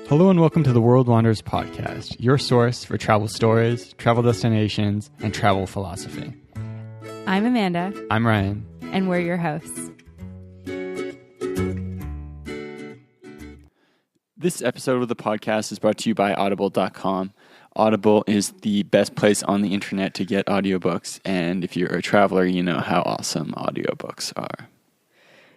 Hello and welcome to the World Wanders podcast, your source for travel stories, travel destinations, and travel philosophy. I'm Amanda. I'm Ryan. And we're your hosts. This episode of the podcast is brought to you by Audible.com. Audible is the best place on the internet to get audiobooks, and if you're a traveler, you know how awesome audiobooks are.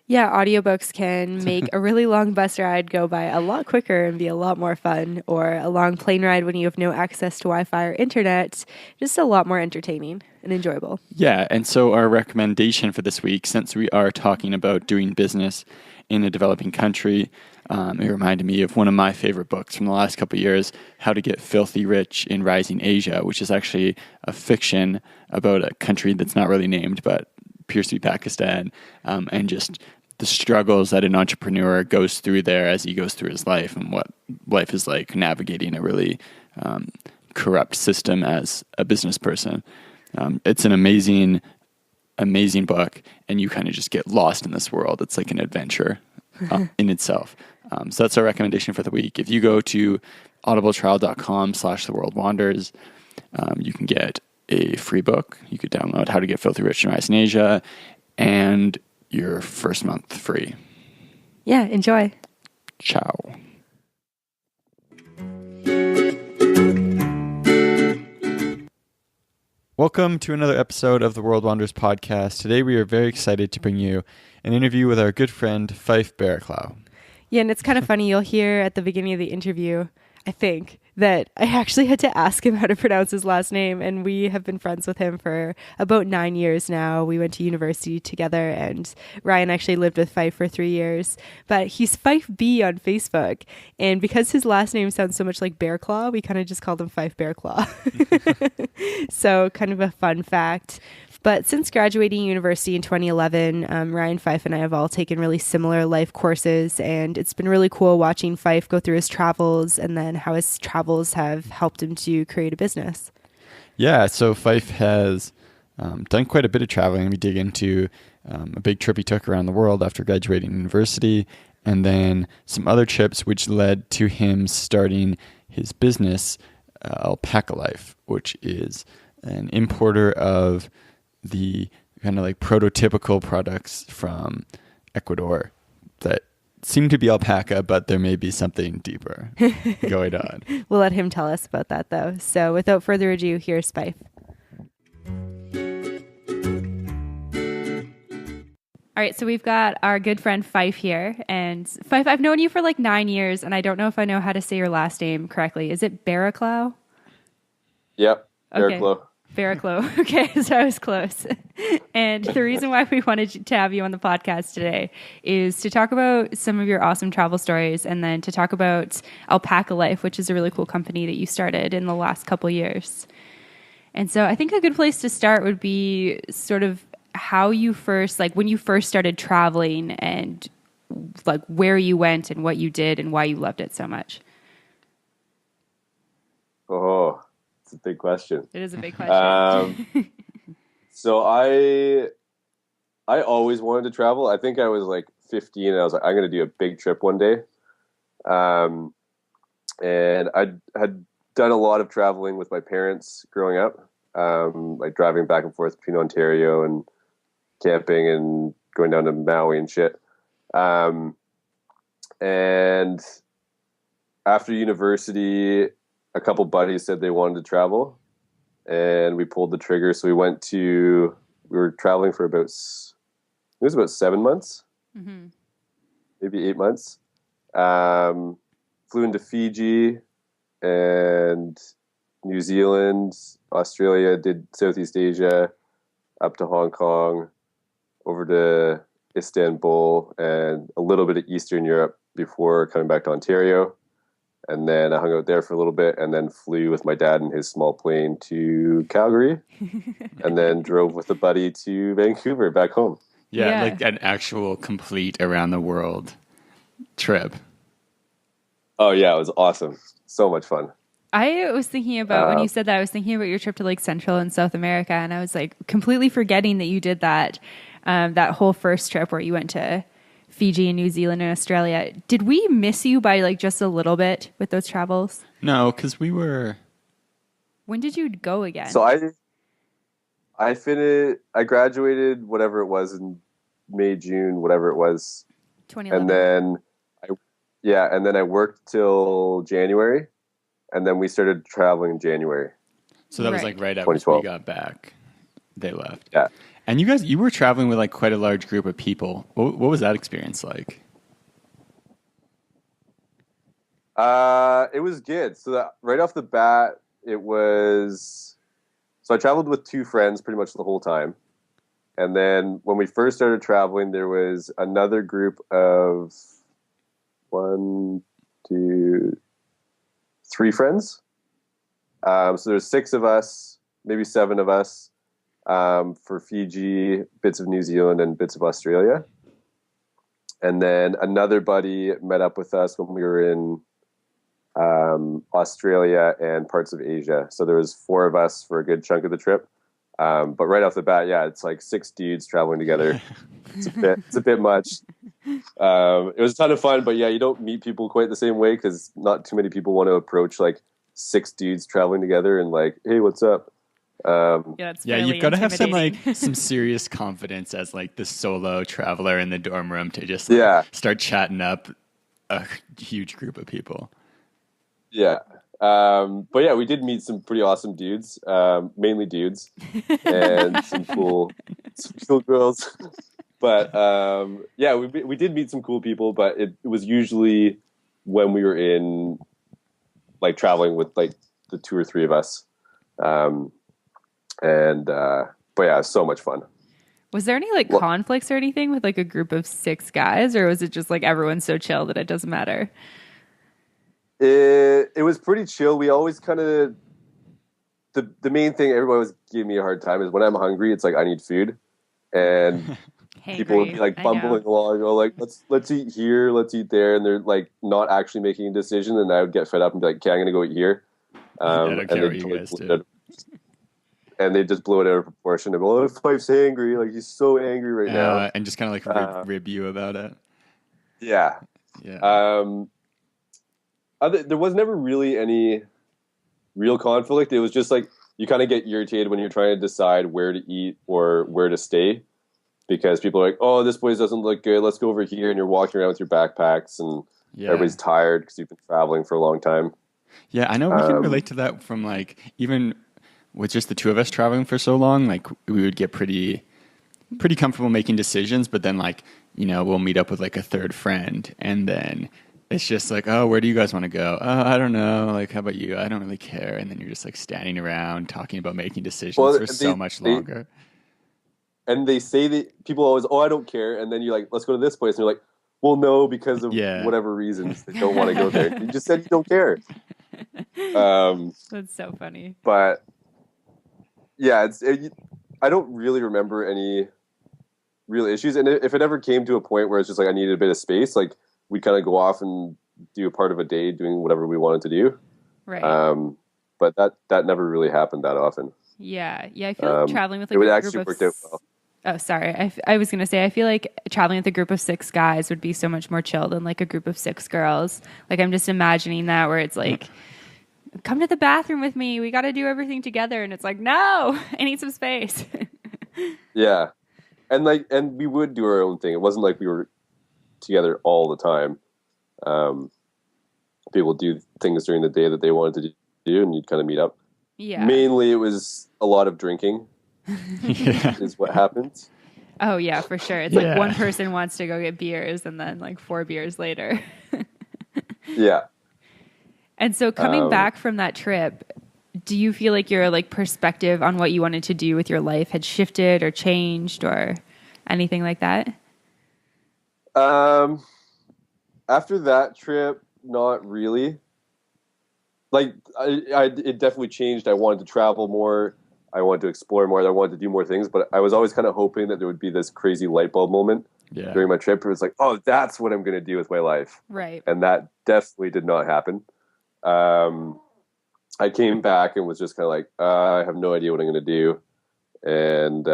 Yeah, audiobooks can make a really long bus ride go by a lot quicker and be a lot more fun, or a long plane ride when you have no access to Wi-Fi or internet, just a lot more entertaining and enjoyable. Yeah, and so our recommendation for this week, since we are talking about doing business in a developing country, it reminded me of one of my favorite books from the last couple of years, How to Get Filthy Rich in Rising Asia, which is actually a fiction about a country that's not really named, but appears to be Pakistan, and just the struggles that an entrepreneur goes through there as he goes through his life and what life is like navigating a really corrupt system as a business person. It's an amazing book, and you kind of just get lost in this world. It's like an adventure in itself. So that's our recommendation for the week. If you go to audibletrial.com/theworldwanders, you can get a free book. You could download How to Get Filthy Rich in Rising Asia, and your first month free. Yeah, enjoy. Ciao. Welcome to another episode of the World Wanders podcast. Today we are very excited to bring you an interview with our good friend Fyfe Barraclough. Yeah, and it's kind of funny. You'll hear at the beginning of the interview, I think, that I actually had to ask him how to pronounce his last name, and we have been friends with him for about 9 years now. We went to university together, and Ryan actually lived with Fyfe for 3 years, but he's Fyfe B on Facebook, and because his last name sounds so much like Barraclough, we kind of just called him Fyfe Barraclough. So kind of a fun fact. But since graduating university in 2011, Ryan, Fyfe, and I have all taken really similar life courses, and it's been really cool watching Fyfe go through his travels and then how his travels have helped him to create a business. Yeah, so Fyfe has done quite a bit of traveling. We dig into a big trip he took around the world after graduating university, and then some other trips which led to him starting his business, Alpacalyfe, which is an importer of the kind of like prototypical products from Ecuador that seem to be alpaca, but there may be something deeper going on. We'll let him tell us about that, though. So without further ado, here's Fyfe. All right, so we've got our good friend Fyfe here. And Fyfe, I've known you for like 9 years, and I don't know if I know how to say your last name correctly. Is it Barraclough? Yep, Barraclough. Okay. Barraclough. Okay, so I was close. And the reason why we wanted to have you on the podcast today is to talk about some of your awesome travel stories, and then to talk about Alpacalyfe, which is a really cool company that you started in the last couple years. And so I think a good place to start would be sort of how you first, like when you first started traveling, and like where you went and what you did and why you loved it so much. Oh, it's a big question. It is a big question. So I always wanted to travel. I think I was like 15 and I was like, I'm going to do a big trip one day. And I had done a lot of traveling with my parents growing up, like driving back and forth between Ontario and camping and going down to Maui and shit. And after university, a couple buddies said they wanted to travel, and we pulled the trigger. So we were traveling for about 7 months, maybe 8 months. Flew into Fiji and New Zealand, Australia, did Southeast Asia, up to Hong Kong, over to Istanbul, and a little bit of Eastern Europe before coming back to Ontario. And then I hung out there for a little bit, and then flew with my dad in his small plane to Calgary, and then drove with a buddy to Vancouver back home. Yeah, like an actual complete around the world trip. Oh yeah, it was awesome. So much fun. I was thinking about, when you said that, I was thinking about your trip to like Central and South America, and I was like completely forgetting that you did that, that whole first trip where you went to Fiji and New Zealand and Australia. Did we miss you by like just a little bit with those travels? No, because we were. When did you go again? So I graduated whatever it was in May, June, whatever it was. 2011. And then I worked till January, and then we started traveling in January. So that was like right after we got back. They left. Yeah. And you were traveling with like quite a large group of people. What was that experience like? It was good. So right off the bat, it was. So I traveled with two friends pretty much the whole time, and then when we first started traveling, there was another group of 1, 2, 3 friends. So there's 6 of us, maybe 7 of us, for Fiji, bits of New Zealand, and bits of Australia. And then another buddy met up with us when we were in Australia and parts of Asia. So there was 4 of us for a good chunk of the trip. But right off the bat, yeah, it's like 6 dudes traveling together. It's a bit much. It was a ton of fun, but yeah, you don't meet people quite the same way because not too many people want to approach like 6 dudes traveling together and like, hey, what's up? You've got to have some serious confidence as like the solo traveler in the dorm room to just start chatting up a huge group of people. Yeah. But yeah, we did meet some pretty awesome dudes, mainly dudes, and some cool girls. But yeah, we did meet some cool people, but it was usually when we were in like traveling with like the 2 or 3 of us. But yeah, so much fun. Was there any like conflicts or anything with like a group of 6 guys, or was it just like everyone's so chill that it doesn't matter? It was pretty chill. We always kind of the main thing everyone was giving me a hard time is when I'm hungry, it's like I need food, and people would be like bumbling along, oh, like let's eat here, let's eat there, and they're like not actually making a decision, and I would get fed up and be like, okay, I'm gonna go eat here. I don't care what you guys do. And they just blew it out of proportion. And, well, Fyfe's angry, like he's so angry right now, and just kind of like rib you about it. Yeah. There was never really any real conflict. It was just like you kind of get irritated when you're trying to decide where to eat or where to stay because people are like, oh, this place doesn't look good. Let's go over here. And you're walking around with your backpacks and everybody's tired because you've been traveling for a long time. Yeah, I know we can relate to that from like even with just the 2 of us traveling for so long, like we would get pretty comfortable making decisions, but then like, you know, we'll meet up with like a 3rd friend and then it's just like, oh, where do you guys want to go? Oh, I don't know. Like, how about you? I don't really care. And then you're just like standing around talking about making decisions for so much longer. And they say that people always, oh, I don't care. And then you're like, let's go to this place. And you're like, well, no, because of whatever reasons they don't want to go there. You just said you don't care. That's so funny. But yeah, I don't really remember any real issues. And if it ever came to a point where it's just like I needed a bit of space, like we'd kind of go off and do a part of a day doing whatever we wanted to do. Right. But that never really happened that often. Yeah. I feel like traveling with like it would a actually group worked of out well. Oh, sorry. I was going to say, I feel like traveling with a group of 6 guys would be so much more chill than like a group of 6 girls. Like I'm just imagining that where it's like, come to the bathroom with me. We got to do everything together. And it's like, no, I need some space. Yeah. And we would do our own thing. It wasn't like we were together all the time. People do things during the day that they wanted to do and you'd kind of meet up. Yeah. Mainly it was a lot of drinking is what happens. Oh yeah, for sure. It's like one person wants to go get beers and then like 4 beers later. Yeah. And so coming back from that trip, do you feel like your like perspective on what you wanted to do with your life had shifted or changed or anything like that? After that trip, not really. Like it definitely changed. I wanted to travel more. I wanted to explore more. I wanted to do more things, but I was always kind of hoping that there would be this crazy light bulb moment during my trip. It was like, oh, that's what I'm going to do with my life. Right. And that definitely did not happen. I came back and was just kind of like, I have no idea what I'm going to do. And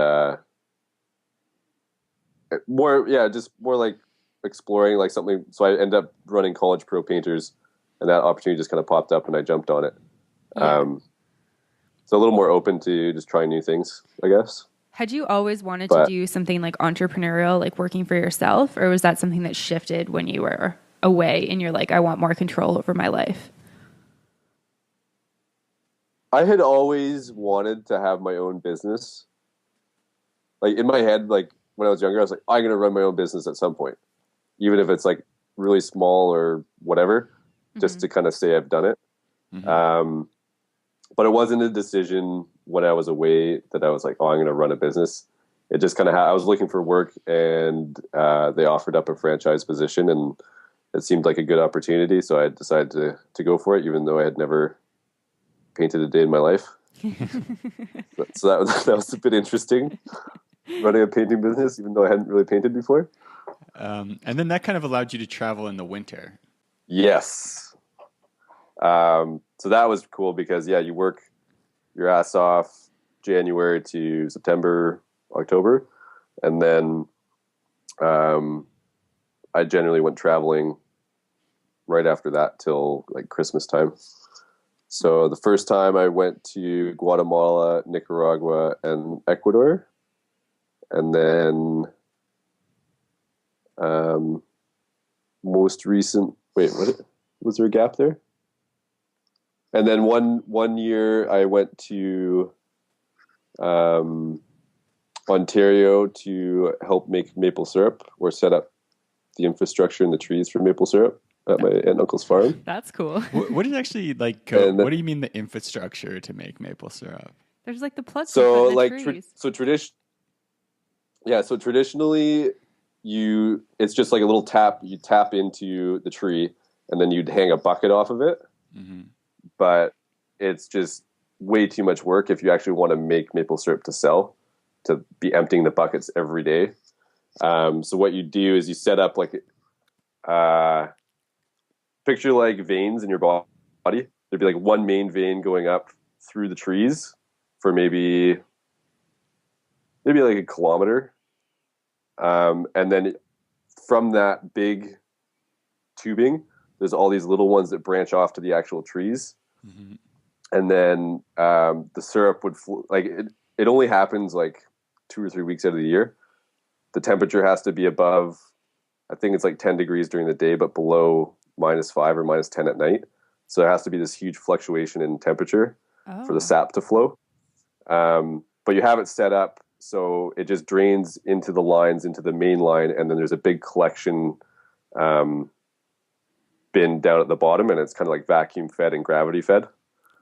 just more like exploring like something. So I ended up running College Pro Painters, and that opportunity just kind of popped up, and I jumped on it. Yeah. So a little more open to just trying new things, I guess. Had you always wanted to do something like entrepreneurial, like working for yourself, or was that something that shifted when you were away and you're like, I want more control over my life? I had always wanted to have my own business. Like in my head, like when I was younger, I was like, I'm going to run my own business at some point, even if it's like really small or whatever, just to kind of say I've done it. But it wasn't a decision when I was away that I was like, oh, I'm going to run a business. It just kind of, I was looking for work, and they offered up a franchise position, and it seemed like a good opportunity. So I decided to go for it, even though I had never painted a day in my life. So that was a bit interesting, running a painting business, even though I hadn't really painted before. And then that kind of allowed you to travel in the winter. Yes. So that was cool because you work your ass off January to September, October. And then, I generally went traveling right after that till like Christmas time. So the first time I went to Guatemala, Nicaragua, and Ecuador. And then, most recent, was there a gap there? And then one year I went to Ontario to help make maple syrup, or set up the infrastructure and the trees for maple syrup at my aunt and uncle's farm. That's cool. What is actually like? What do you mean the infrastructure to make maple syrup? There's like the plants. So in the like trees. So traditionally, it's just like a little tap. You tap into the tree, and then you'd hang a bucket off of it. Mm-hmm. But it's just way too much work if you actually want to make maple syrup to sell, to be emptying the buckets every day. So what you do is you set up like, picture like veins in your body. There'd be like one main vein going up through the trees for maybe like a kilometer. And then from that big tubing, there's all these little ones that branch off to the actual trees. Mm-hmm. And then the syrup would it only happens like 2 or 3 weeks out of the year. The temperature has to be above, I think it's like 10 degrees during the day, but below -5 or -10 at night. So there has to be this huge fluctuation in temperature for the sap to flow. But you have it set up so it just drains into the lines, into the main line, and then there's a big collection bin down at the bottom, and it's kind of like vacuum fed and gravity fed.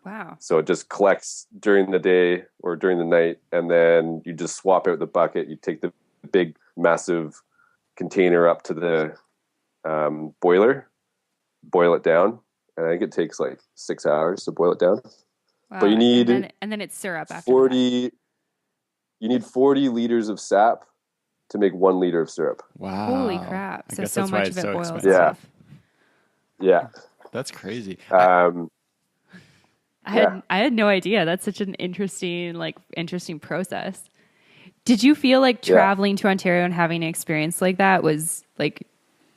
Wow. So it just collects during the day or during the night, and then you just swap out the bucket. You take the big, massive container up to the boiler, boil it down, and I think it takes like 6 hours to boil it down. Wow. But you need and then it's syrup after 40. You need 40 liters of sap to make 1 liter of syrup. Wow! Holy crap! So much of it boils off. Yeah. That's crazy. I had no idea. That's such an interesting process. Did you feel like traveling to Ontario and having an experience like that was like,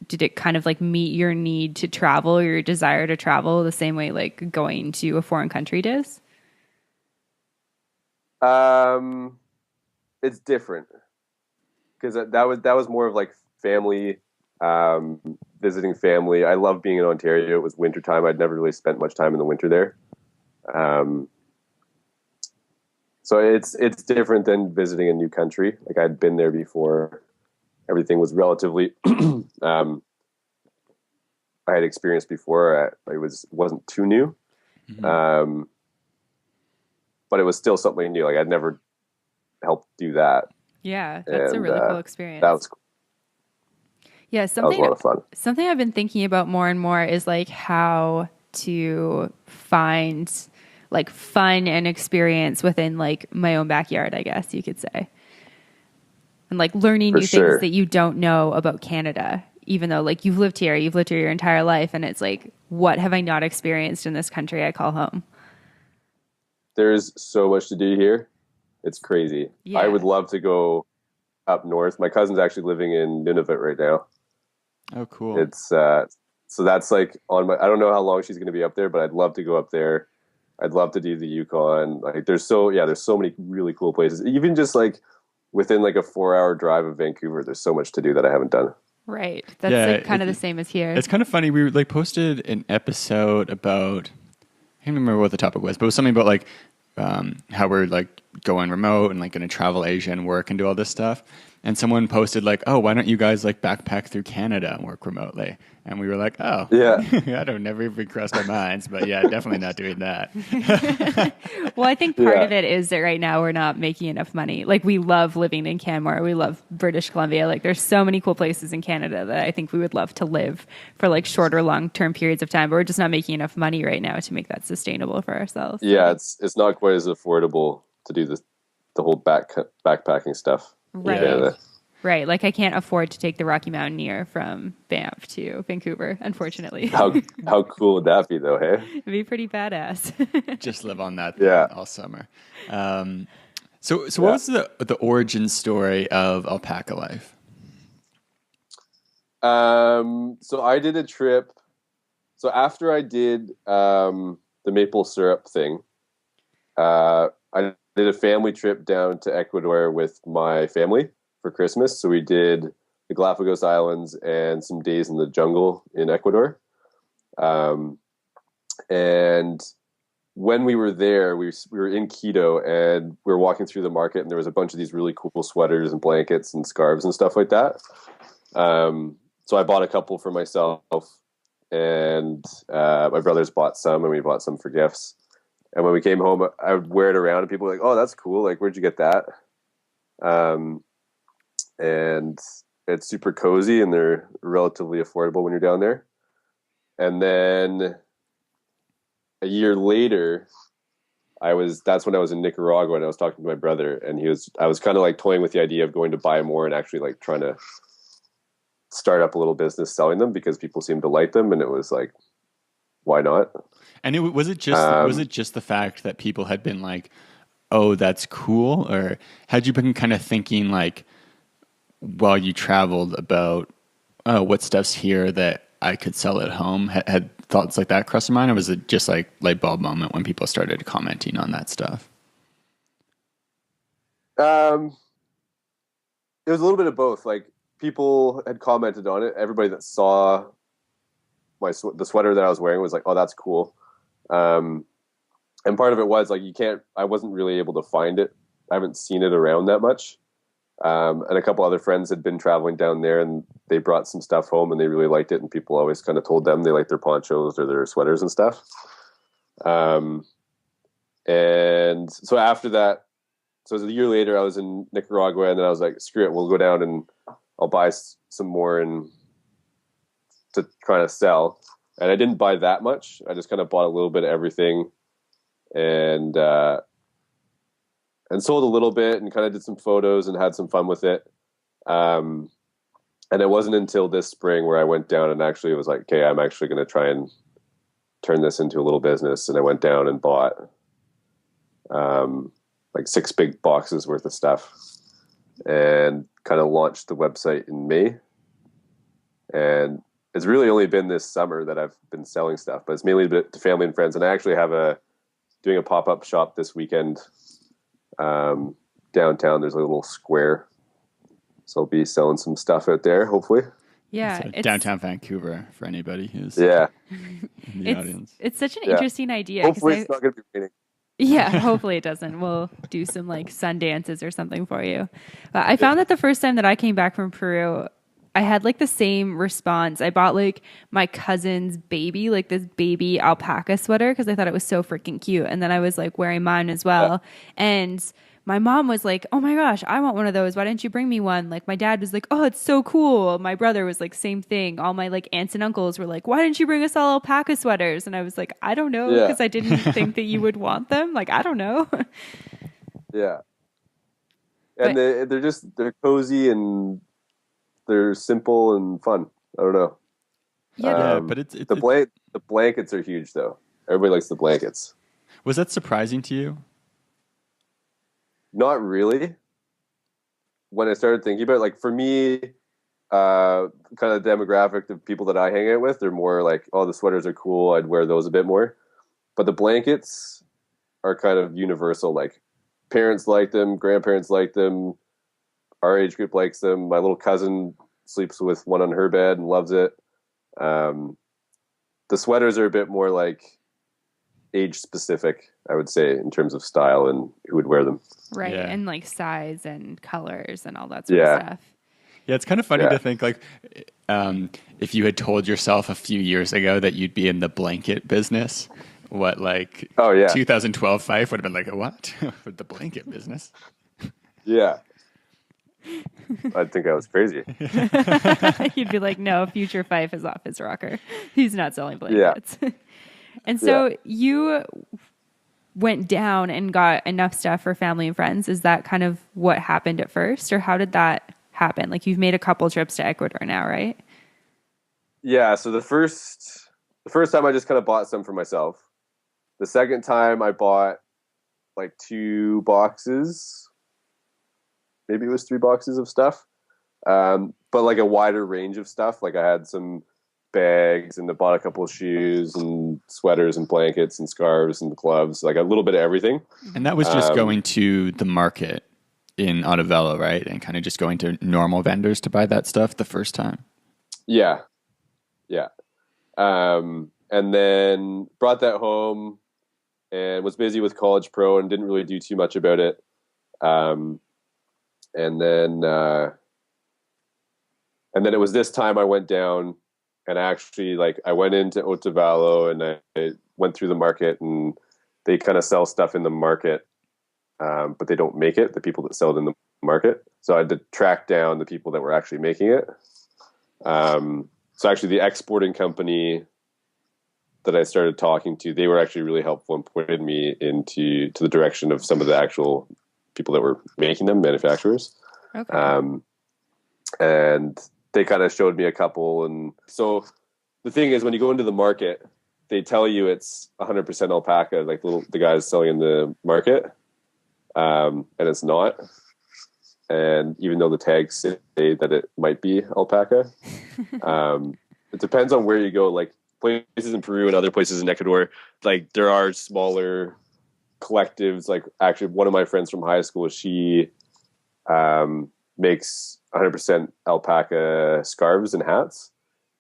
did it kind of like meet your need to travel, your desire to travel the same way like going to a foreign country does? It's different because that was more of like family, visiting family. I love being in Ontario. It was wintertime. I'd never really spent much time in the winter there. So it's different than visiting a new country. Like I'd been there before. Everything was relatively, I had experienced before. It wasn't too new. Mm-hmm. But it was still something new. Like I'd never helped do that. Yeah. That's a really cool experience. That was cool. Yeah. That was a lot of fun. Something I've been thinking about more and more is like how to find like fun and experience within like my own backyard, I guess you could say. And like learning new things that you don't know about Canada, even though like you've lived here your entire life. And it's like, what have I not experienced in this country I call home? There's so much to do here. It's crazy. Yeah. I would love to go up north. My cousin's actually living in Nunavut right now. Oh, cool. It's so that's like on my. I don't know how long she's going to be up there, but I'd love to go up there. I'd love to do the Yukon. Like there's so many really cool places. Even just like within like a 4-hour drive of Vancouver, there's so much to do that I haven't done. Right. That's Yeah, like kind of the same as here. It's kind of funny. We like posted an episode about, I can't remember what the topic was, but it was something about like how we're like going remote and like going to travel Asia and work and do all this stuff. And someone posted like, "Oh, why don't you guys like backpack through Canada and work remotely?" And we were like, "Oh, Yeah, I don't never even crossed my minds, but yeah, definitely not doing that." Well, I think part of it is that right now we're not making enough money. Like we love living in Canmore. We love British Columbia. Like there's so many cool places in Canada that I think we would love to live for like shorter, long-term periods of time, but we're just not making enough money right now to make that sustainable for ourselves. yeah, it's not quite as affordable to do the whole backpacking stuff. Right. In Canada. Right. Like I can't afford to take the Rocky Mountaineer from Banff to Vancouver, unfortunately. How cool would that be though, hey? It'd be pretty badass. Just live on that Yeah. all summer. So what was the origin story of Alpacalyfe? So I did a trip. So after I did the maple syrup thing, I did a family trip down to Ecuador with my family for Christmas. So we did the Galapagos Islands and some days in the jungle in Ecuador. And when we were there, we were in Quito and we were walking through the market and there was a bunch of these really cool sweaters and blankets and scarves and stuff like that. So I bought a couple for myself and my brothers bought some and we bought some for gifts. And when we came home, I would wear it around and people were like, "Oh, that's cool. Like, where'd you get that?" And it's super cozy and they're relatively affordable when you're down there. And then a year later, that's when I was in Nicaragua and I was talking to my brother and I was kind of like toying with the idea of going to buy more and actually like trying to start up a little business selling them because people seemed to like them. And it was like, why not? And was it just the fact that people had been like, "Oh, that's cool," or had you been kind of thinking like while you traveled about, "Oh, what stuff's here that I could sell at home"? Had thoughts like that cross your mind, or was it just like light bulb moment when people started commenting on that stuff? It was a little bit of both. Like people had commented on it. Everybody that saw the sweater that I was wearing was like, "Oh, that's cool." And part of it was like, I wasn't really able to find it. I haven't seen it around that much. And a couple other friends had been traveling down there and they brought some stuff home and they really liked it. And people always kind of told them they liked their ponchos or their sweaters and stuff. And so after that, so it was a year later, I was in Nicaragua and then I was like, screw it, we'll go down and I'll buy some more and to try to sell. And I didn't buy that much. I just kind of bought a little bit of everything and sold a little bit and kind of did some photos and had some fun with it. And it wasn't until this spring where I went down and actually was like, okay, I'm actually going to try and turn this into a little business. And I went down and bought like 6 big boxes worth of stuff and kind of launched the website in May. And it's really only been this summer that I've been selling stuff, but it's mainly to family and friends. And I actually have doing a pop-up shop this weekend downtown. There's a little square, so I'll be selling some stuff out there hopefully. Yeah, it's downtown Vancouver for anybody who's in the audience. It's such an interesting idea. Hopefully it's not going to be raining. Yeah, hopefully it doesn't. We'll do some like sun dances or something for you. I found that the first time that I came back from Peru, I had like the same response. I bought like my cousin's baby, like this baby alpaca sweater because I thought it was so freaking cute. And then I was like wearing mine as well. And my mom was like, "Oh my gosh, I want one of those. Why didn't you bring me one?" Like my dad was like, "Oh, it's so cool." My brother was like, same thing. All my like aunts and uncles were like, "Why didn't you bring us all alpaca sweaters?" And I was like, "I don't know," because I didn't think that you would want them. Like, I don't know. Yeah. And they're cozy and they're simple and fun. I don't know. Yeah, but it's the blankets are huge though. Everybody likes the blankets. Was that surprising to you? Not really. When I started thinking about it, like for me, kind of demographic of people that I hang out with. They're more like, oh, the sweaters are cool. I'd wear those a bit more. But the blankets are kind of universal. Like parents like them, grandparents like them, our age group likes them. My little cousin sleeps with one on her bed and loves it. The sweaters are a bit more like age specific, I would say, in terms of style and who would wear them. Right. Yeah. And like size and colors and all that sort of stuff. Yeah, it's kind of funny to think like if you had told yourself a few years ago that you'd be in the blanket business, what like 2012 Fyfe would have been like, what? The blanket business? Yeah. I'd think I was crazy. You'd be like, no, future Fyfe is off his rocker. He's not selling blankets. Yeah. And so you went down and got enough stuff for family and friends. Is that kind of what happened at first? Or how did that happen? Like you've made a couple trips to Ecuador now, right? Yeah. So the first time I just kind of bought some for myself. The second time I bought like 2 boxes, maybe it was 3 boxes of stuff. But like a wider range of stuff. Like I had some bags and I bought a couple of shoes and sweaters and blankets and scarves and gloves, like a little bit of everything. And that was just going to the market in Ottavello, right? And kind of just going to normal vendors to buy that stuff the first time. Yeah. Yeah. And then brought that home and was busy with College Pro and didn't really do too much about it. And then it was this time I went down and actually like I went into Ottavallo and I went through the market, and they kind of sell stuff in the market, but they don't make it, the people that sell it in the market. So I had to track down the people that were actually making it. So actually the exporting company that I started talking to, they were actually really helpful and pointed me to the direction of some of the actual people that were making them, manufacturers. Okay. And they kind of showed me a couple. And so the thing is, when you go into the market, they tell you it's 100% alpaca, like the guys selling in the market. And it's not. And even though the tags say that it might be alpaca, it depends on where you go. Like places in Peru and other places in Ecuador, like there are smaller collectives. Like actually one of my friends from high school, she makes 100% alpaca scarves and hats.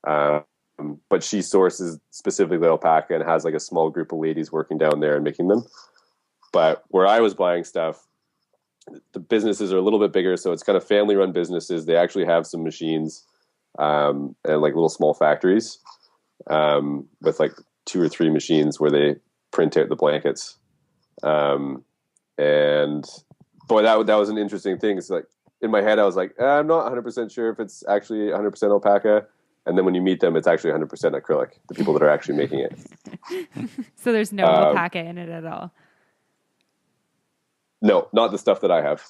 But she sources specifically alpaca and has like a small group of ladies working down there and making them. But where I was buying stuff, the businesses are a little bit bigger. So it's kind of family run businesses. They actually have some machines and like little small factories with like 2 or 3 machines where they print out the blankets. And boy, that was an interesting thing. It's like in my head, I was like, I'm not 100% sure if it's actually 100% alpaca. And then when you meet them, it's actually 100% acrylic, the people that are actually making it. So there's no alpaca in it at all? No, not the stuff that I have.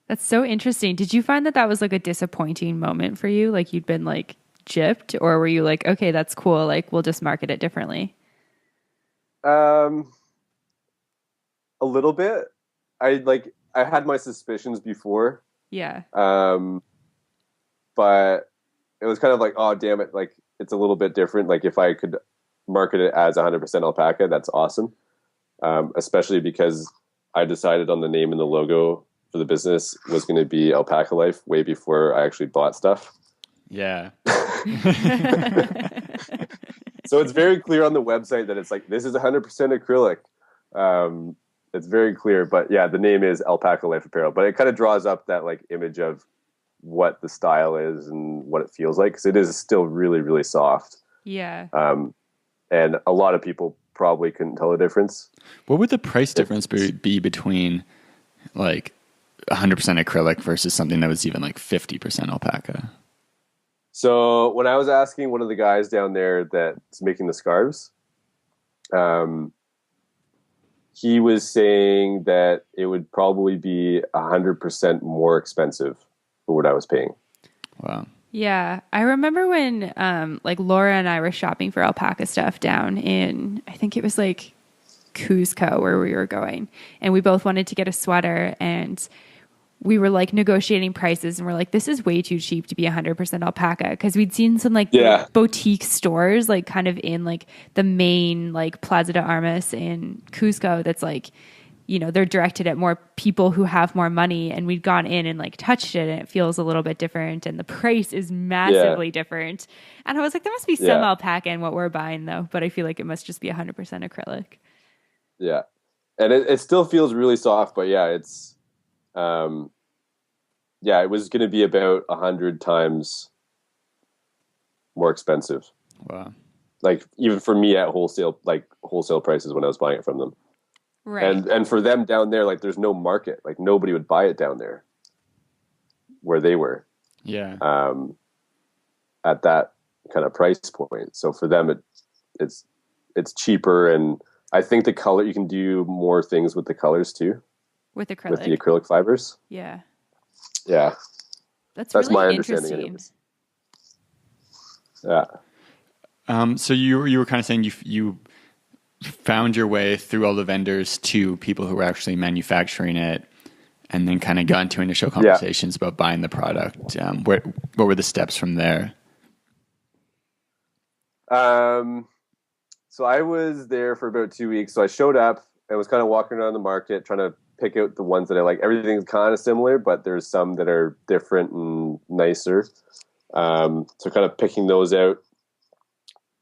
That's so interesting. Did you find that was like a disappointing moment for you? Like you'd been like gypped, or were you like, okay, that's cool. Like we'll just market it differently? A little bit. I had my suspicions before. Yeah. But it was kind of like, oh, damn it. Like it's a little bit different. Like if I could market it as 100% alpaca, that's awesome. Especially because I decided on the name and the logo for the business was going to be Alpacalyfe way before I actually bought stuff. Yeah. So it's very clear on the website that it's like, this is 100% acrylic. It's very clear, but yeah, the name is Alpacalyfe Apparel, but it kind of draws up that like image of what the style is and what it feels like. 'Cause it is still really, really soft. Yeah. And a lot of people probably couldn't tell the difference. What would the price difference be between like 100% acrylic versus something that was even like 50% alpaca? So when I was asking one of the guys down there that's making the scarves, he was saying that it would probably be 100% more expensive for what I was paying. Wow. Yeah. I remember when like Laura and I were shopping for alpaca stuff down in, I think it was like Cusco where we were going. And we both wanted to get a sweater, and we were like negotiating prices and we're like, this is way too cheap to be 100% alpaca. Cause we'd seen some like boutique stores, like kind of in like the main like Plaza de Armas in Cusco. That's like, you know, they're directed at more people who have more money, and we'd gone in and like touched it and it feels a little bit different and the price is massively different. And I was like, there must be some alpaca in what we're buying though, but I feel like it must just be 100% acrylic. Yeah. And it still feels really soft, but it's, it was going to be about 100 times more expensive. Wow. Like even for me at wholesale prices when I was buying it from them. Right. And for them down there, like there's no market, like nobody would buy it down there where they were. Yeah. At that kind of price point. So for them, it's cheaper. And I think the color, you can do more things with the colors too. With acrylic. With the acrylic fibers. Yeah. Yeah. That's really my interesting. Understanding. Yeah. So you were kind of saying you found your way through all the vendors to people who were actually manufacturing it, and then kind of got into initial conversations about buying the product. What were the steps from there? So I was there for about 2 weeks. So I showed up and was kind of walking around the market trying to pick out the ones that I like. Everything's kind of similar, but there's some that are different and nicer. So kind of picking those out,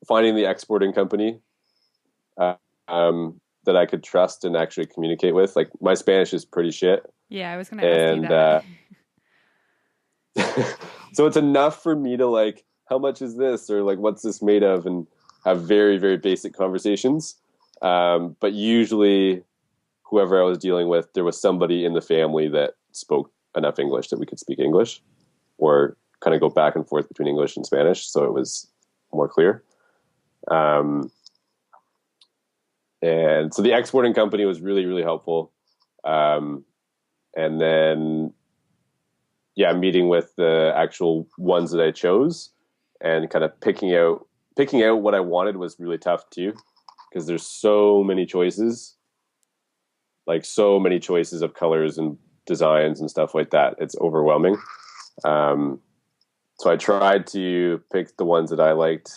finding the exporting company that I could trust and actually communicate with. Like my Spanish is pretty shit. Yeah, I was going to ask you that. So it's enough for me to like, how much is this? Or like, what's this made of? And have very, very basic conversations. But usually whoever I was dealing with, there was somebody in the family that spoke enough English that we could speak English or kind of go back and forth between English and Spanish. So it was more clear. And so the exporting company was really, really helpful. And then, meeting with the actual ones that I chose and kind of picking out what I wanted was really tough too, because there's so many choices of colors and designs and stuff like that. It's overwhelming. So I tried to pick the ones that I liked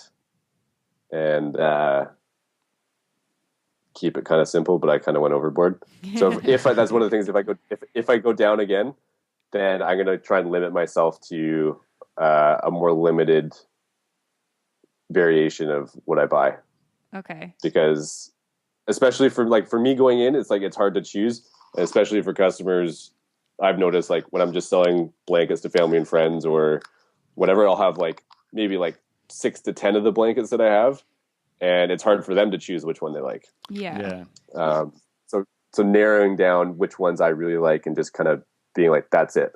and keep it kind of simple, but I kind of went overboard. So that's one of the things, if I go down again, then I'm going to try and limit myself to a more limited variation of what I buy. Okay. Because especially for me going in, it's like, it's hard to choose. And especially for customers, I've noticed like when I'm just selling blankets to family and friends or whatever, I'll have like maybe like 6 to 10 of the blankets that I have. And it's hard for them to choose which one they like. Yeah. So narrowing down which ones I really like and just kind of being like, that's it.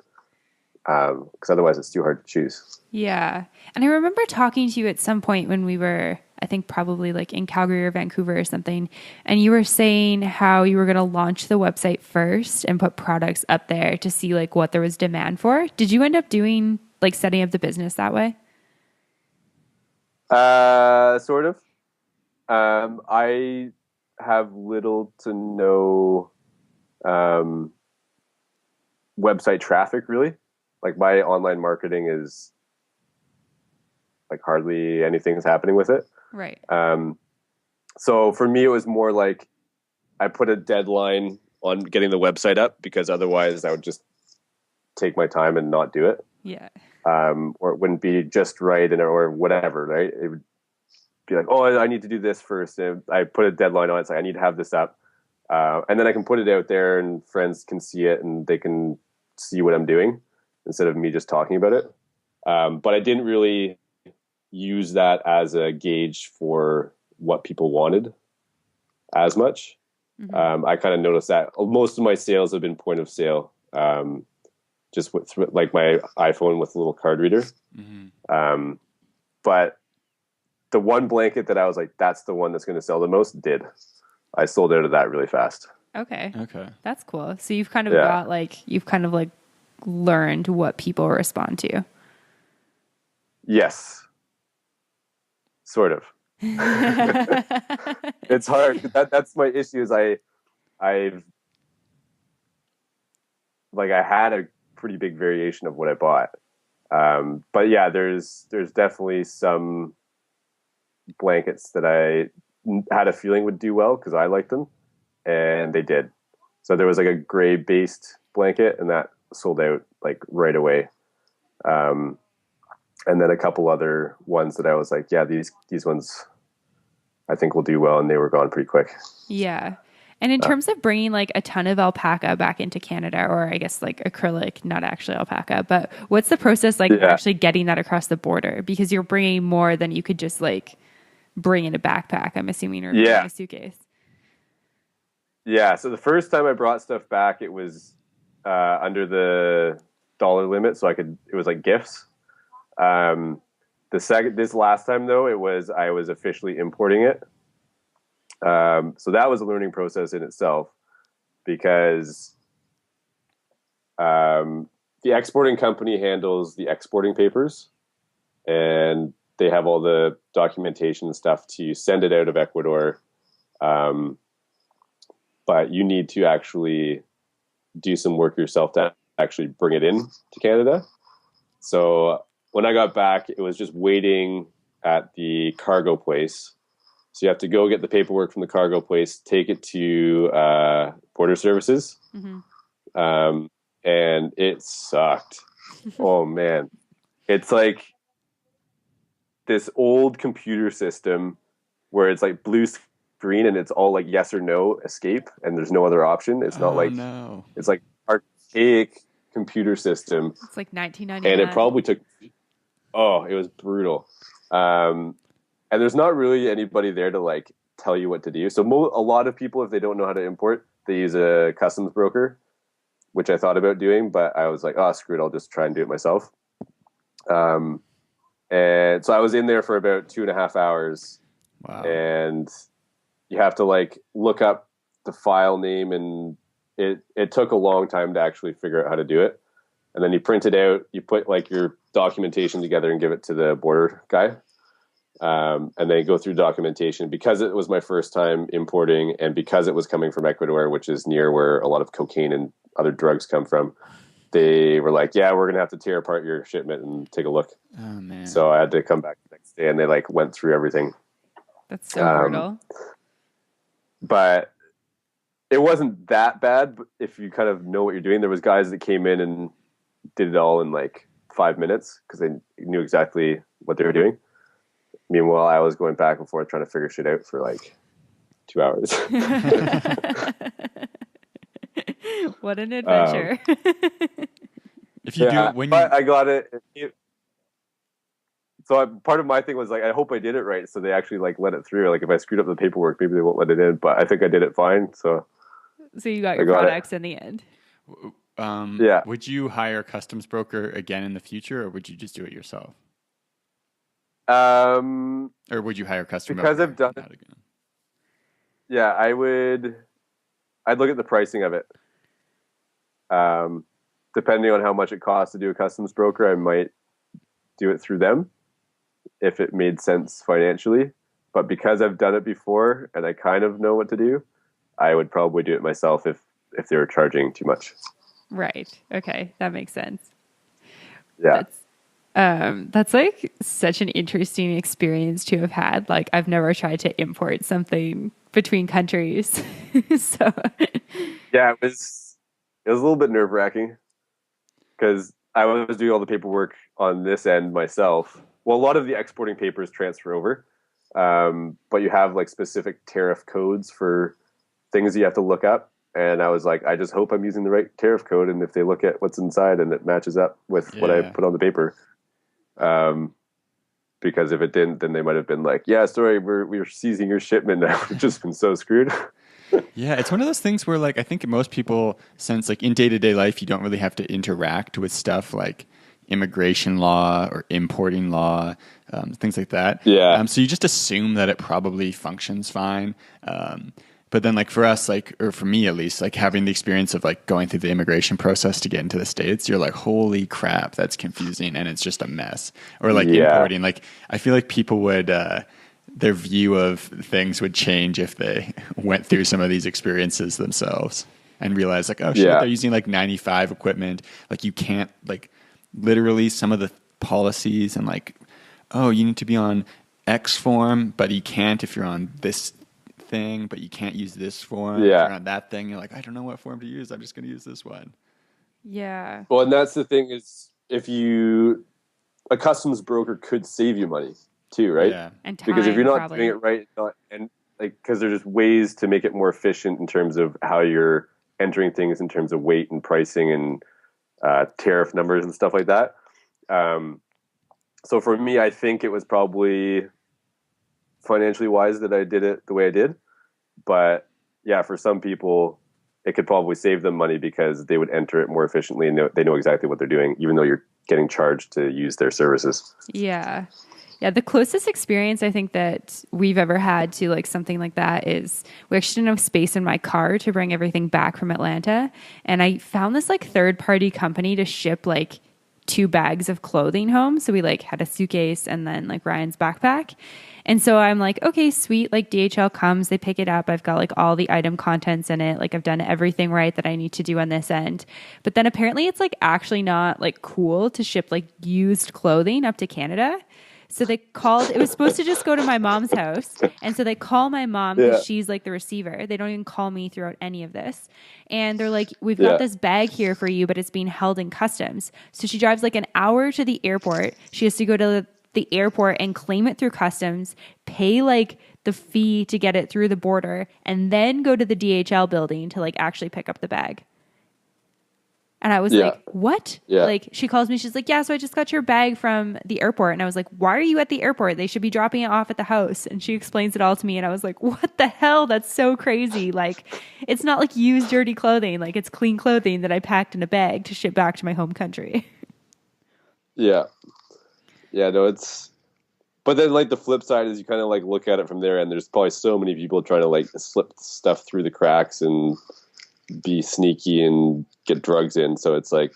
Because otherwise it's too hard to choose. Yeah. And I remember talking to you at some point when we were, I think probably like in Calgary or Vancouver or something. And you were saying how you were going to launch the website first and put products up there to see like what there was demand for. Did you end up doing like setting up the business that way? Sort of. I have little to no website traffic, really. Like my online marketing is like hardly anything's happening with it. Right. So for me, it was more like I put a deadline on getting the website up because otherwise I would just take my time and not do it. Yeah. Or it wouldn't be just right or whatever, right? It would be like, oh, I need to do this first. And I put a deadline on it. It's like, I need to have this up. And then I can put it out there and friends can see it and they can see what I'm doing instead of me just talking about it. But I didn't really use that as a gauge for what people wanted as much. Mm-hmm. I kind of noticed that most of my sales have been point of sale, just with like my iPhone with a little card reader. Mm-hmm. But the one blanket that I was like, that's the one that's going to sell the most I sold out of that really fast. Okay. That's cool. So you've kind of got like, you've kind of like learned what people respond to. Yes. Sort of. It's hard. That's my issue is I had a pretty big variation of what I bought. But yeah, there's definitely some blankets that I had a feeling would do well because I liked them, and they did. So there was like a gray based blanket, and that sold out like right away. And then a couple other ones that I was like, yeah, these ones I think will do well, and they were gone pretty quick. Yeah. And in terms of bringing like a ton of alpaca back into Canada, or I guess like acrylic, not actually alpaca, but what's the process like actually getting that across the border? Because you're bringing more than you could just like bring in a backpack, I'm assuming, or in a suitcase. Yeah. So the first time I brought stuff back, it was under the dollar limit, so it was like gifts. This last time though, I was officially importing it. So that was a learning process in itself, because the exporting company handles the exporting papers, and they have all the documentation and stuff to send it out of Ecuador. But you need to actually do some work yourself to actually bring it in to Canada. So when I got back, it was just waiting at the cargo place. So you have to go get the paperwork from the cargo place, take it to border services. Mm-hmm. And it sucked. Oh man. It's like this old computer system where it's like blue screen and it's all like yes or no escape, and there's no other option. It's not it's like archaic computer system. It's like 1999. And it probably took, it was brutal. And there's not really anybody there to like tell you what to do. So a lot of people, if they don't know how to import, they use a customs broker, which I thought about doing, but I was like, screw it, I'll just try and do it myself. And so I was in there for about 2.5 hours. Wow. And you have to like look up the file name, and it took a long time to actually figure out how to do it. And then you print it out, you put like your documentation together and give it to the border guy. And then go through documentation. Because it was my first time importing, and because it was coming from Ecuador, which is near where a lot of cocaine and other drugs come from, they were like, yeah, we're going to have to tear apart your shipment and take a look. Oh, man. So I had to come back the next day, and they like went through everything. That's so brutal. But it wasn't that bad if you kind of know what you're doing. There was guys that came in and did it all in like 5 minutes because they knew exactly what they were doing. Meanwhile, I was going back and forth trying to figure shit out for like 2 hours. What an adventure. If you do it when I got it. So part of my thing was like, I hope I did it right, so they actually like let it through. Like if I screwed up the paperwork, maybe they won't let it in. But I think I did it fine. So you got your products in the end. Yeah. Would you hire a customs broker again in the future, or would you just do it yourself? Or would you hire a customer? Because I've done it again. Yeah, I'd look at the pricing of it. Depending on how much it costs to do a customs broker, I might do it through them if it made sense financially. But because I've done it before and I kind of know what to do, I would probably do it myself if they were charging too much. Right. Okay. That makes sense. Yeah. That's like such an interesting experience to have had. Like I've never tried to import something between countries. So yeah, it was a little bit nerve-wracking because I was doing all the paperwork on this end myself. Well, a lot of the exporting papers transfer over, but you have like specific tariff codes for things you have to look up. And I was like, I just hope I'm using the right tariff code, and if they look at what's inside and it matches up with what I put on the paper. Because if it didn't, then they might have been like, yeah, sorry, we're seizing your shipment now. We've just been so screwed. Yeah, it's one of those things where like I think most people, since like in day-to-day life you don't really have to interact with stuff like immigration law or importing law, things like that. Yeah. So you just assume that it probably functions fine. But then like for us, like, or for me at least, like having the experience of like going through the immigration process to get into the States, you're like, holy crap, that's confusing. And it's just a mess. Or like importing, like I feel like people would, their view of things would change if they went through some of these experiences themselves. and realize like, oh shit, they're using like 95 equipment. Like you can't like literally some of the policies and like, oh, you need to be on X form, but you can't if you're on this thing, but you can't use this form if you're on that thing. You're like, I don't know what form to use. I'm just going to use this one. Yeah. Well, and that's the thing is a customs broker could save you money too, right? Yeah. And time, because if you're not probably doing it right, because there's just ways to make it more efficient in terms of how you're entering things in terms of weight and pricing and tariff numbers and stuff like that. So for me, I think it was probably financially wise that I did it the way I did. But yeah, for some people, it could probably save them money because they would enter it more efficiently and they know exactly what they're doing, even though you're getting charged to use their services. Yeah. Yeah, the closest experience I think that we've ever had to like something like that is we actually didn't have space in my car to bring everything back from Atlanta. And I found this like third-party company to ship like 2 bags of clothing home. So we like had a suitcase and then like Ryan's backpack. And so I'm like, okay, sweet. Like DHL comes, they pick it up. I've got like all the item contents in it. Like I've done everything right that I need to do on this end. But then apparently it's like actually not like cool to ship like used clothing up to Canada. So they called, it was supposed to just go to my mom's house. And so they call my mom because she's like the receiver. They don't even call me throughout any of this. And they're like, we've got this bag here for you, but it's being held in customs. So she drives like an hour to the airport. She has to go to the airport and claim it through customs, pay like the fee to get it through the border, and then go to the DHL building to like actually pick up the bag. And I was like, what? Yeah. Like, she calls me. She's like, yeah, so I just got your bag from the airport. And I was like, why are you at the airport? They should be dropping it off at the house. And she explains it all to me. And I was like, what the hell? That's so crazy. Like, it's not like used dirty clothing. Like, it's clean clothing that I packed in a bag to ship back to my home country. Yeah. Yeah, no, but then like the flip side is you kind of like look at it from there and there's probably so many people trying to like slip stuff through the cracks and be sneaky and get drugs in. So it's like,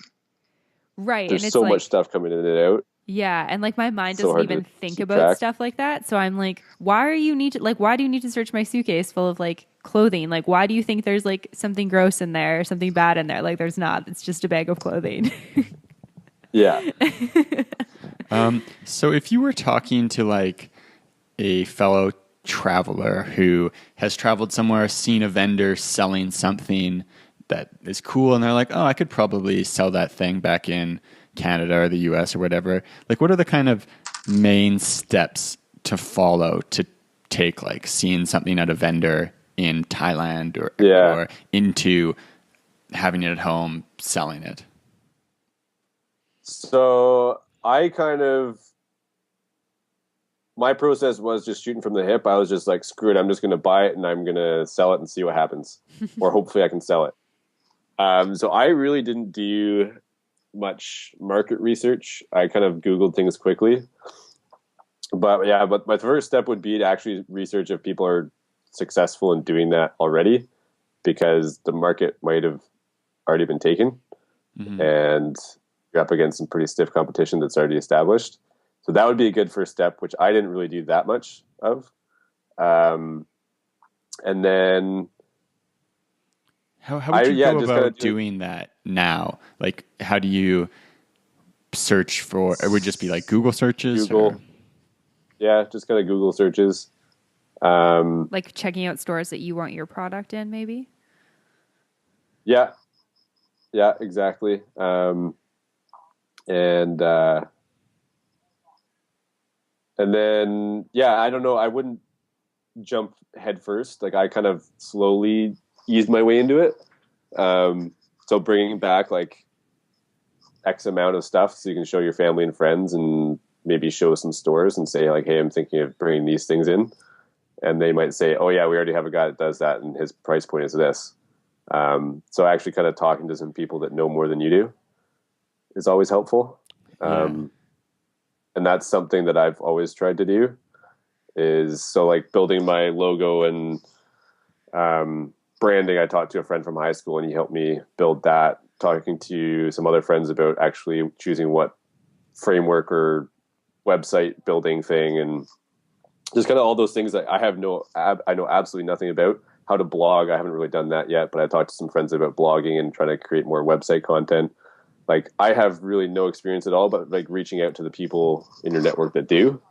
right. There's and it's so like, much stuff coming in and out. Yeah. And like my mind So doesn't even think about track. stuff like that. So I'm like, why do you need to search my suitcase full of like clothing? Like, why do you think there's like something gross in there or something bad in there? Like there's not, it's just a bag of clothing. Yeah. So if you were talking to like a fellow traveler who has traveled somewhere, seen a vendor selling something that is cool, and they're like, oh, I could probably sell that thing back in Canada or the US or whatever. Like, what are the kind of main steps to follow to take, like seeing something at a vendor in Thailand or Ecuador into having it at home, selling it? So my process was just shooting from the hip. I was just like, screw it. I'm just going to buy it and I'm going to sell it and see what happens. Or hopefully I can sell it. So I really didn't do much market research. I kind of Googled things quickly. But my first step would be to actually research if people are successful in doing that already, because the market might have already been taken. Mm-hmm. And you're up against some pretty stiff competition that's already established. So that would be a good first step, which I didn't really do that much of. And then how would you go about doing that now? Like, how do you search for? It would just be like Google searches. Google. Yeah, just kind of Google searches. Like checking out stores that you want your product in, maybe. Yeah, exactly. And then, I don't know. I wouldn't jump head first. Like I kind of slowly eased my way into it. So bringing back like X amount of stuff so you can show your family and friends and maybe show some stores and say like, hey, I'm thinking of bringing these things in. And they might say, oh yeah, we already have a guy that does that and his price point is this. So actually kind of talking to some people that know more than you do is always helpful. And that's something that I've always tried to do is so like building my logo and branding. I talked to a friend from high school and he helped me build that, talking to some other friends about actually choosing what framework or website building thing and just kind of all those things that I know absolutely nothing about, how to blog. I haven't really done that yet, but I talked to some friends about blogging and trying to create more website content. Like, I have really no experience at all, but like reaching out to the people in your network that do,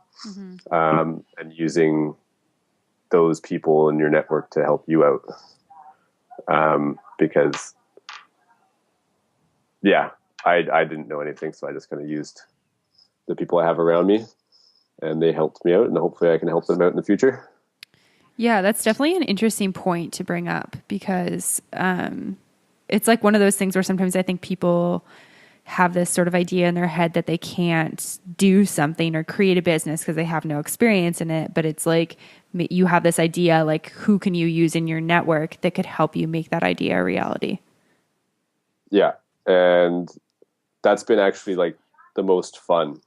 and using those people in your network to help you out. Because I didn't know anything. So I just kind of used the people I have around me, and they helped me out, and hopefully I can help them out in the future. Yeah, that's definitely an interesting point to bring up, because it's like one of those things where sometimes I think people have this sort of idea in their head that they can't do something or create a business because they have no experience in it. But it's like you have this idea, like, who can you use in your network that could help you make that idea a reality? Yeah. And that's been actually like the most fun.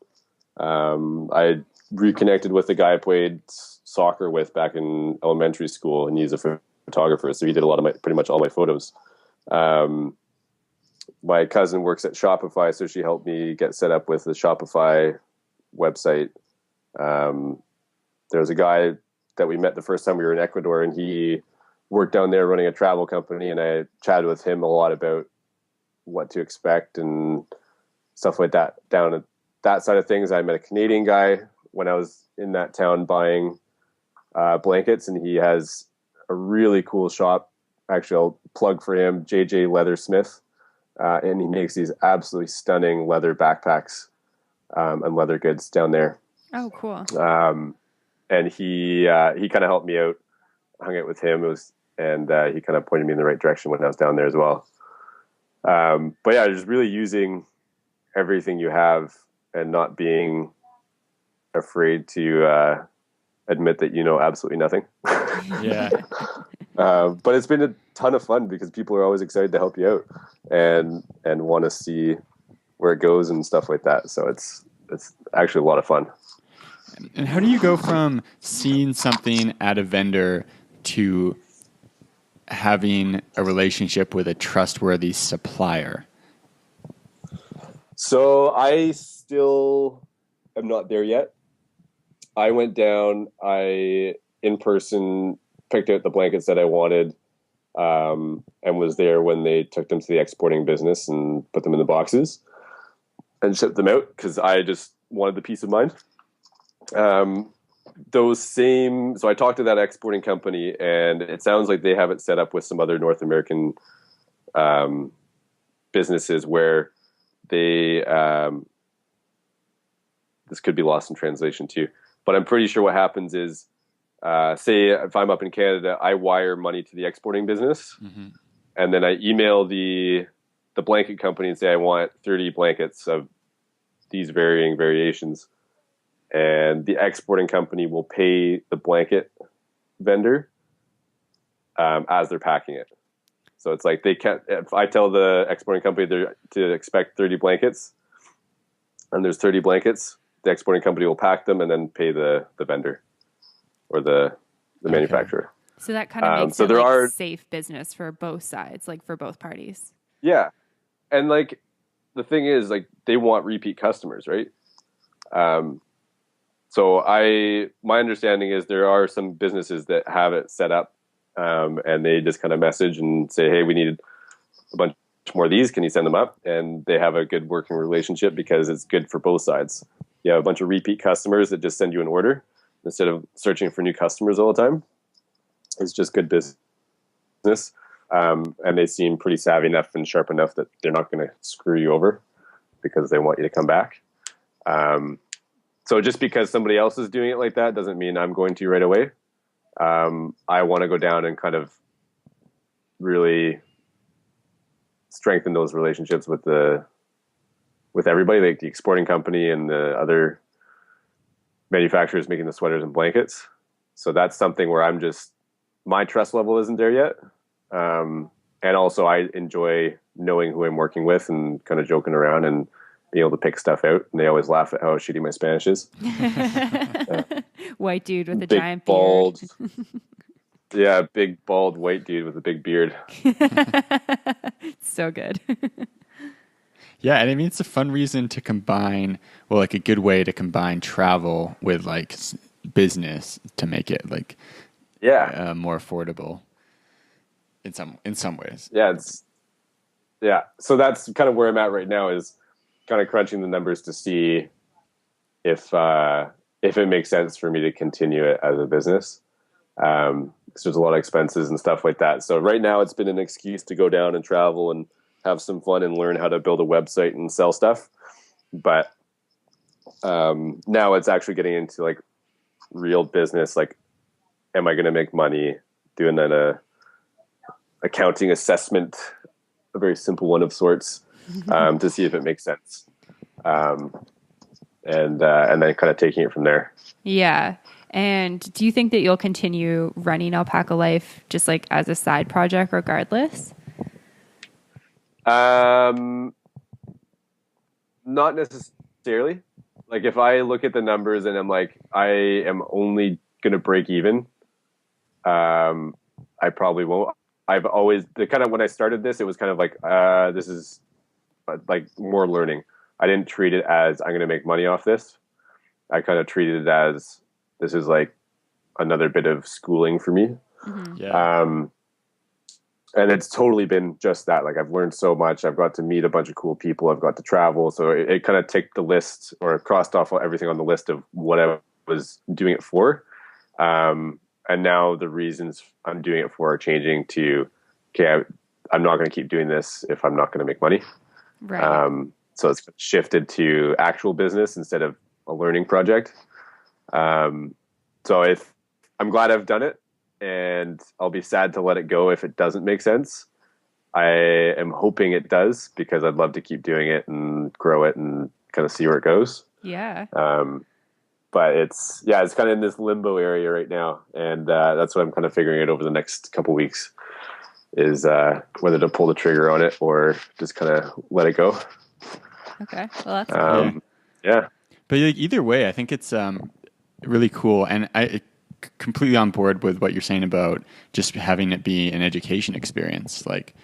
I reconnected with the guy I played soccer with back in elementary school, and he's a photographer. So he did pretty much all my photos. My cousin works at Shopify, so she helped me get set up with the Shopify website. There was a guy that we met the first time we were in Ecuador, and he worked down there running a travel company, and I chatted with him a lot about what to expect and stuff like that. Down at that side of things, I met a Canadian guy when I was in that town buying blankets, and he has a really cool shop. Actually, I'll plug for him, JJ Leathersmith. And he makes these absolutely stunning leather backpacks and leather goods down there. Oh, cool. And he kind of helped me out. I hung out with him. And he kind of pointed me in the right direction when I was down there as well. But yeah, just really using everything you have and not being afraid to admit that you know absolutely nothing. Yeah. But it's been a ton of fun because people are always excited to help you out and want to see where it goes and stuff like that. So it's actually a lot of fun. And how do you go from seeing something at a vendor to having a relationship with a trustworthy supplier? So I still am not there yet. I went down, in person picked out the blankets that I wanted, and was there when they took them to the exporting business and put them in the boxes and shipped them out because I just wanted the peace of mind. So I talked to that exporting company, and it sounds like they have it set up with some other North American businesses where they, this could be lost in translation too, but I'm pretty sure what happens is, say if I'm up in Canada, I wire money to the exporting business, and then I email the blanket company and say I want 30 blankets of these varying variations, and the exporting company will pay the blanket vendor as they're packing it. So it's like they can't. If I tell the exporting company to expect 30 blankets, and there's 30 blankets, the exporting company will pack them and then pay the vendor or the manufacturer. So that kind of makes it safe business for both sides, like for both parties. Yeah. And like the thing is, like, they want repeat customers, right? So my understanding is there are some businesses that have it set up, and they just kind of message and say, hey, we need a bunch more of these. Can you send them up? And they have a good working relationship because it's good for both sides. You have a bunch of repeat customers that just send you an order instead of searching for new customers all the time. It's just good business. And they seem pretty savvy enough and sharp enough that they're not going to screw you over because they want you to come back. So just because somebody else is doing it like that doesn't mean I'm going to right away. I want to go down and kind of really strengthen those relationships with everybody, like the exporting company and the other manufacturers making the sweaters and blankets. So that's something where my trust level isn't there yet. And also I enjoy knowing who I'm working with and kind of joking around and being able to pick stuff out. And they always laugh at how shitty my Spanish is. White dude with a big, giant bald, beard. Yeah, big, bald, white dude with a big beard. So good. Yeah, and I mean, it's a fun reason to combine, like a good way to combine travel with like business to make it like more affordable. in some ways. Yeah. So that's kind of where I'm at right now, is kind of crunching the numbers to see if it makes sense for me to continue it as a business. So there's a lot of expenses and stuff like that. So right now it's been an excuse to go down and travel and have some fun and learn how to build a website and sell stuff. But now it's actually getting into like real business. Like, am I going to make money doing an accounting assessment, a very simple one of sorts, to see if it makes sense. And then kind of taking it from there. Yeah. And do you think that you'll continue running Alpacalyfe just like as a side project regardless? Not necessarily. Like, if I look at the numbers and I'm like, I am only going to break even, I probably won't. I've always, when I started this, it was kind of like, this is like more learning. I didn't treat it as I'm going to make money off this. I kind of treated it as this is like another bit of schooling for me. Mm-hmm. Yeah. And it's totally been just that. Like, I've learned so much. I've got to meet a bunch of cool people. I've got to travel. So it kind of ticked the list, or crossed off everything on the list of what I was doing it for. And now the reasons I'm doing it for are changing to, okay, I'm not going to keep doing this if I'm not going to make money. Right. So it's shifted to actual business instead of a learning project. So I'm glad I've done it, and I'll be sad to let it go if it doesn't make sense. I am hoping it does, because I'd love to keep doing it and grow it and kind of see where it goes. Yeah. But it's kind of in this limbo area right now. And that's what I'm kind of figuring out over the next couple weeks, is whether to pull the trigger on it or just kind of let it go. Okay. Well, that's cool. Yeah. But like, either way, I think it's really cool. And I completely on board with what you're saying about just having it be an education experience. Like,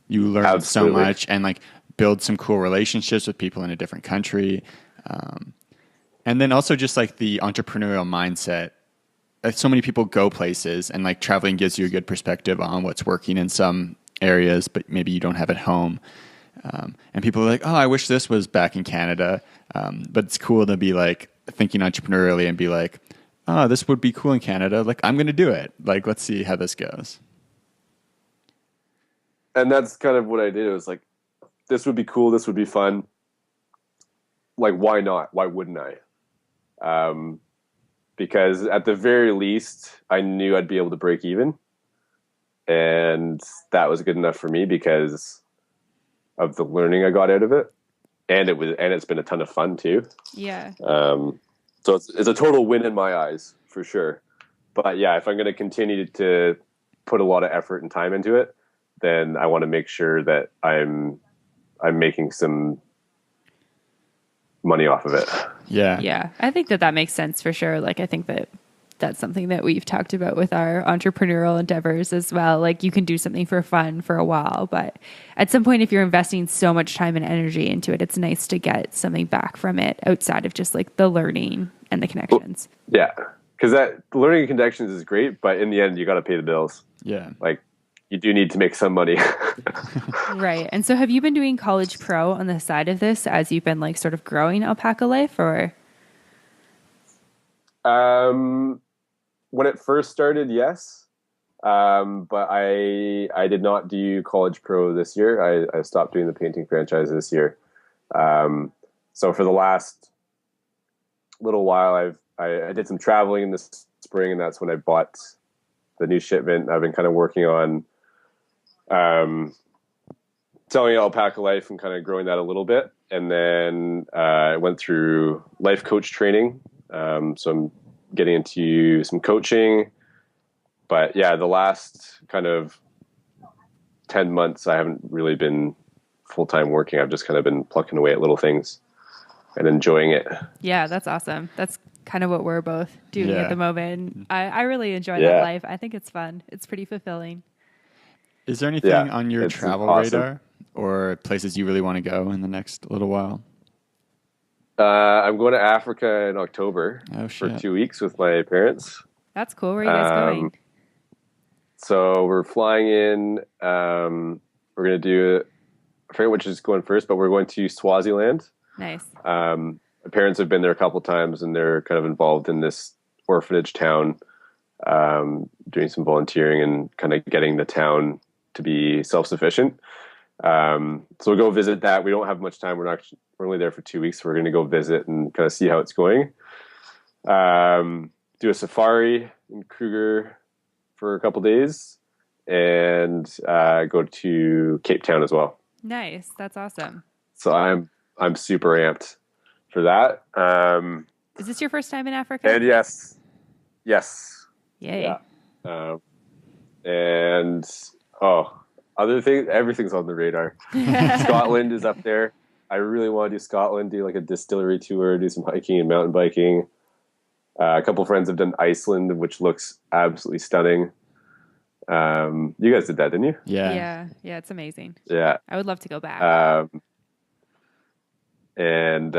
you learn Absolutely. so much and like build some cool relationships with people in a different country. And then also just like the entrepreneurial mindset. Like, so many people go places, and like traveling gives you a good perspective on what's working in some areas, but maybe you don't have at home. And people are like, oh, I wish this was back in Canada. But it's cool to be like thinking entrepreneurially and be like, oh, this would be cool in Canada. Like, I'm going to do it. Like, let's see how this goes. And that's kind of what I did. It was like, this would be cool. This would be fun. Like, why not? Why wouldn't I? Because at the very least, I knew I'd be able to break even. And that was good enough for me because of the learning I got out of it. And it's been a ton of fun too. Yeah. So it's a total win in my eyes, for sure. But yeah, if I'm going to continue to put a lot of effort and time into it, then I want to make sure that I'm making some money off of it. Yeah. Yeah. I think that makes sense for sure. Like, I think that's something that we've talked about with our entrepreneurial endeavors as well. Like, you can do something for fun for a while, but at some point, if you're investing so much time and energy into it, it's nice to get something back from it outside of just like the learning and the connections. Yeah. Because that learning connections is great, but in the end, you got to pay the bills. Yeah. Like, you do need to make some money. Right. And so have you been doing College Pro on the side of this as you've been like sort of growing Alpacalyfe, or? When it first started, yes. But I did not do College Pro this year. I stopped doing the painting franchise this year. So for the last little while, I did some traveling in the spring, and that's when I bought the new shipment. I've been kind of working on selling Alpacalyfe and kind of growing that a little bit. And then I went through life coach training. So I'm getting into some coaching. But yeah, the last kind of 10 months, I haven't really been full-time working. I've just kind of been plucking away at little things and enjoying it. Yeah, that's awesome. That's kind of what we're both doing at the moment. I really enjoy that life. I think it's fun. It's pretty fulfilling. Is there anything on your travel radar or places you really want to go in the next little while? I'm going to Africa in October for 2 weeks with my parents. That's cool. Where are you guys going? So we're flying in. We're going to do, I forget which is going first, but we're going to Swaziland. Nice. My parents have been there a couple times, and they're kind of involved in this orphanage town, doing some volunteering and kind of getting the town to be self-sufficient. So we'll go visit that. We don't have much time. We're only there for 2 weeks. So we're going to go visit and kind of see how it's going. Do a safari in Kruger for a couple days, and go to Cape Town as well. Nice. That's awesome. So I'm super amped for that. Is this your first time in Africa? And yes. Yay. Yeah. And other things, everything's on the radar. Scotland is up there. I really want to do Scotland, do like a distillery tour, do some hiking and mountain biking. A couple friends have done Iceland, which looks absolutely stunning. You guys did that, didn't you? Yeah, it's amazing. Yeah. I would love to go back. And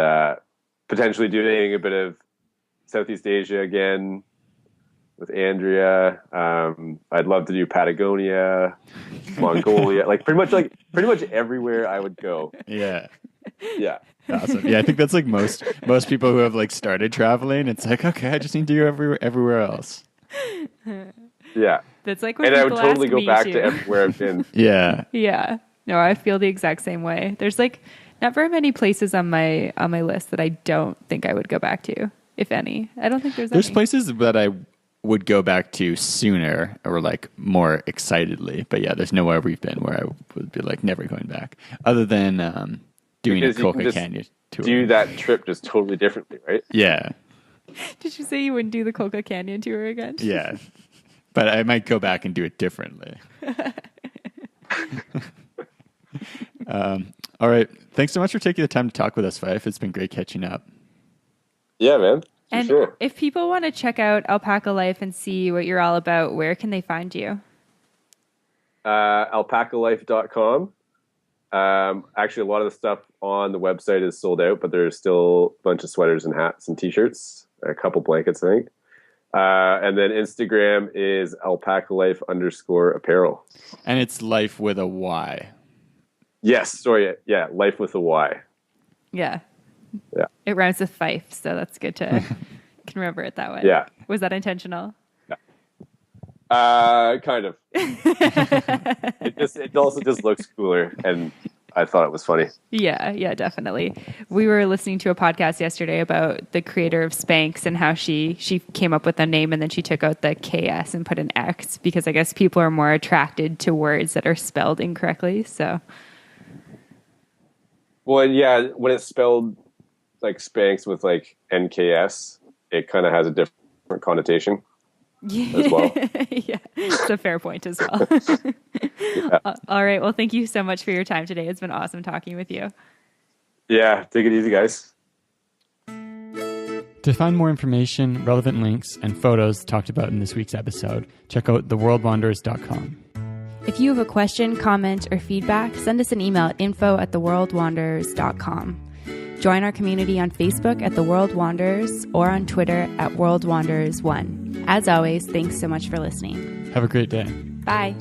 potentially doing a bit of Southeast Asia again with Andrea. I'd love to do Patagonia, Mongolia, pretty much everywhere I would go. Yeah. Yeah. Awesome. Yeah, I think that's like most people who have like started traveling. It's like, okay, I just need to go everywhere else. Yeah. That's like when and I would people totally ask go me back too. to everywhere I've been. Yeah. Yeah. No, I feel the exact same way. There's like not very many places on my list that I don't think I would go back to, if any. I don't think there's any. Places that I would go back to sooner or like more excitedly. But yeah, there's nowhere we've been where I would be like never going back, other than doing Because a you can Coca just Canyon tour. Do that trip just totally differently, right? Yeah. Did you say you wouldn't do the Coca Canyon tour again? Yeah. But I might go back and do it differently. All right. Thanks so much for taking the time to talk with us, Fyfe. It's been great catching up. Yeah, man. For And sure. if people want to check out Alpacalyfe and see what you're all about, where can they find you? Alpacalyfe.com. Actually, a lot of the stuff on the website is sold out, but there's still a bunch of sweaters and hats and t-shirts, a couple blankets, I think. And then Instagram is Alpacalyfe_apparel. And it's life with a Y. Yes. Sorry. Yeah. Life with a Y. Yeah. Yeah. It rhymes with Fyfe, so that's good to can remember it that way. Yeah. Was that intentional? Kind of. It also just looks cooler, and I thought it was funny. Yeah, definitely. We were listening to a podcast yesterday about the creator of Spanx and how she came up with a name and then she took out the KS and put an X because I guess people are more attracted to words that are spelled incorrectly. So, well, yeah, when it's spelled like Spanx with like NKS, it kind of has a different connotation. As well. Yeah, it's a fair point as well. Yeah. All right. Well, thank you so much for your time today. It's been awesome talking with you. Yeah, take it easy, guys. To find more information, relevant links, and photos talked about in this week's episode, check out theworldwanderers.com. If you have a question, comment, or feedback, send us an email at info@theworldwanderers.com. Join our community on Facebook at The World Wanderers or on Twitter at WorldWanderers1. As always, thanks so much for listening. Have a great day. Bye.